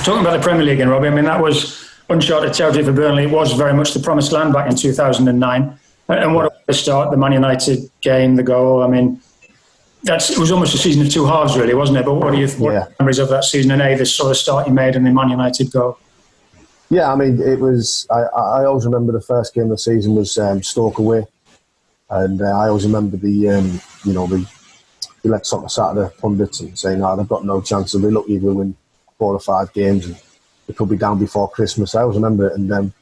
Talking about the Premier League, and Robbie, I mean, that was uncharted territory for Burnley. It was very much the promised land back in 2009. And what a start, the Man United game, the goal. I mean, it was almost a season of two halves, really, wasn't it? But what are your memories of that season, and the sort of start you made and the Man United goal? Yeah, I mean, it was. I always remember the first game of the season was Stoke away, and I always remember the Let's Soccer Saturday pundits and saying, they've got no chance. They'll be lucky if they win 4 or 5 games, and they could be down before Christmas. I always remember it, and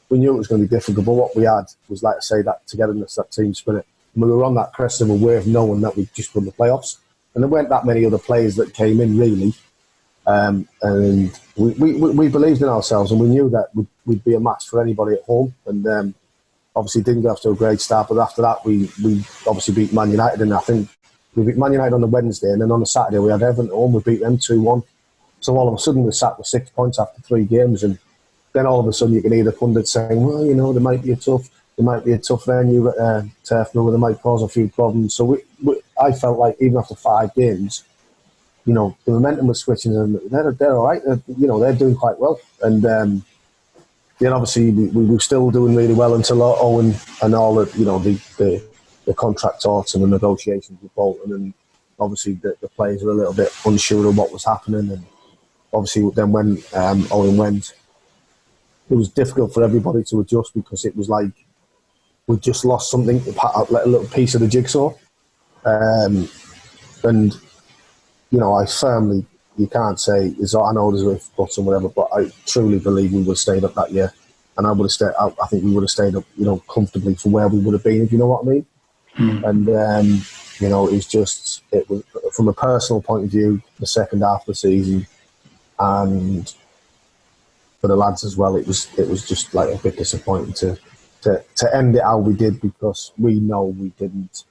we knew it was going to be difficult. But what we had was, like I say, that togetherness, that team spirit. And we were on that crest of a wave, knowing that we'd just won the playoffs, and there weren't that many other players that came in really. And we believed in ourselves, and we knew that we'd be a match for anybody at home. And obviously didn't get off to a great start, but after that we obviously beat Man United, and I think we beat Man United on the Wednesday, and then on the Saturday we had Everton at home. We beat them 2-1. So all of a sudden we sat with 6 points after 3 games, and then all of a sudden you can hear the pundits saying, well, there might be a tough venue at Turf Moor, there might cause a few problems. So I felt like even after 5 games, the momentum was switching, and they're all right. They're doing quite well. And then obviously we were still doing really well until Owen and all the contract talks and the negotiations with Bolton, and obviously the players were a little bit unsure of what was happening. And obviously then when Owen went, it was difficult for everybody to adjust, because it was like we just lost something, a little piece of the jigsaw. And I firmly, you can't say, I know there's ifs, buts and whatever, but I truly believe we would have stayed up that year. And I think we would have stayed up, comfortably for where we would have been, if you know what I mean. And, it was from a personal point of view, the second half of the season, and for the lads as well, it was just like a bit disappointing to end it how we did, because we know we didn't.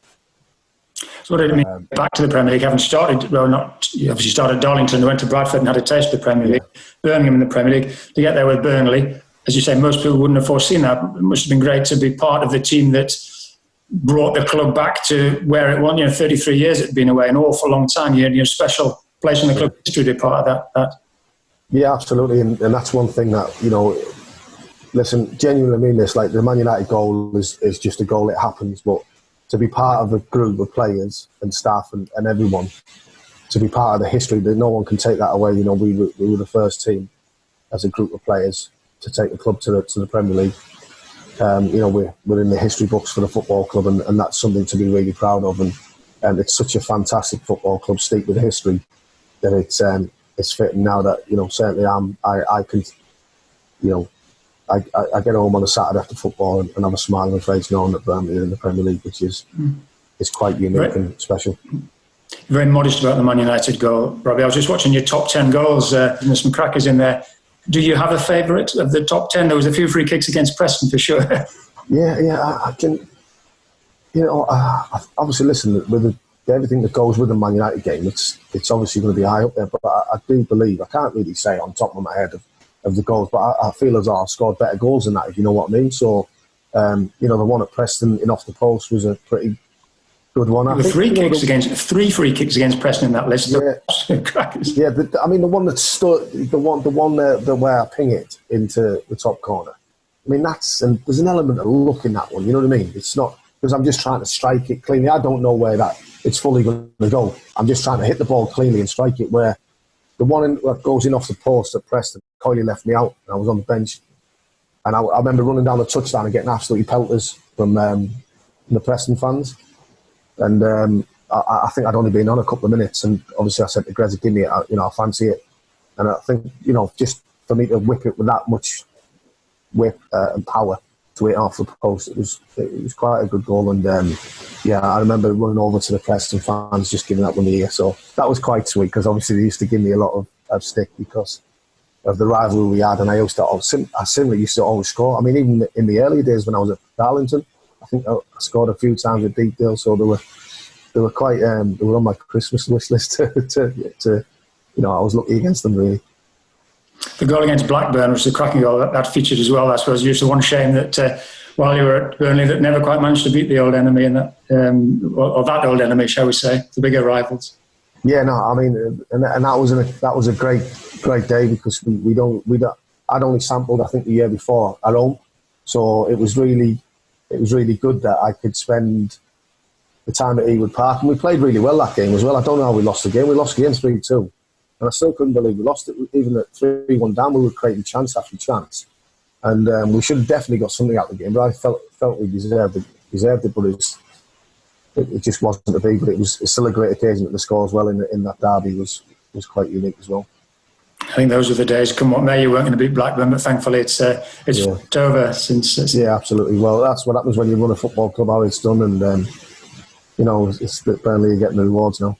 So what did it mean back to the Premier League? You obviously started at Darlington, went to Bradford and had a taste of the Premier League, Birmingham in the Premier League. To get there with Burnley, as you say, most people wouldn't have foreseen that. It must have been great to be part of the team that brought the club back to where it was. 33 years it had been away, an awful long time. You had your special place in the club history to be part of that. Yeah, absolutely. And that's one thing that, listen, genuinely mean this, like the Man United goal is just a goal, it happens, but to be part of a group of players and staff and everyone, to be part of the history, that no one can take that away. We were the first team as a group of players to take the club to the Premier League. We're in the history books for the football club, and that's something to be really proud of. And it's such a fantastic football club, steeped with history, that it's fitting now that certainly I can I get home on a Saturday after football and have a smile on my face knowing that Burnley are in the Premier League, which is quite unique and special. Very modest about the Man United goal, Robbie. I was just watching your top 10 goals. There's some crackers in there. Do you have a favourite of the top 10? There was a few free kicks against Preston for sure. I can. Obviously, listen, with everything that goes with the Man United game, it's obviously going to be high up there. But I do believe, I can't really say on top of my head of the goals, but I feel as though I've scored better goals than that, if you know what I mean. So, the one at Preston in off the post was a pretty good one. Three free kicks against Preston in that list. Yeah, crackers. Yeah. The one that stood, the one where I ping it into the top corner. I mean, there's an element of luck in that one. You know what I mean? It's not because I'm just trying to strike it cleanly. I don't know where it's fully going to go. I'm just trying to hit the ball cleanly and strike it. Where the one that goes in off the post at Preston, Coyley left me out, and I was on the bench, and I remember running down the touchdown and getting absolutely pelters from the Preston fans. And I think I'd only been on a couple of minutes, and obviously I said to Greza, give me it, I fancy it. And I think, just for me to whip it with that much whip and power to hit off the post, it was quite a good goal. And I remember running over to the Preston fans, just giving that one the ear. So that was quite sweet, because obviously they used to give me a lot of stick because of the rivalry we had, and I similarly used to always score. I mean, even in the early days when I was at Darlington, I think I scored a few times with Deepdale, so they were quite they were on my Christmas wish list to I was lucky against them really. The goal against Blackburn was a cracking goal. That featured as well. I suppose just the one shame that while you were at Burnley, that never quite managed to beat the old enemy, and that old enemy, shall we say, the bigger rivals. Yeah, no, I mean, and that was a great day because I'd only sampled I think the year before at home, so it was really good that I could spend the time at Ewood Park, and we played really well that game as well. I don't know how we lost the game. We lost the game 3-2, and I still couldn't believe we lost it. Even at 3-1 down, we were creating chance after chance, and we should have definitely got something out of the game. But I felt we deserved it, but it just wasn't to be. But it's still a great occasion that the score as well in that derby was quite unique as well. I think those were the days. Come what may, you weren't going to beat Blackburn, but thankfully it's over since. Yeah, absolutely. Well, that's what happens when you run a football club. How it's done, and it's that Burnley are getting the rewards now.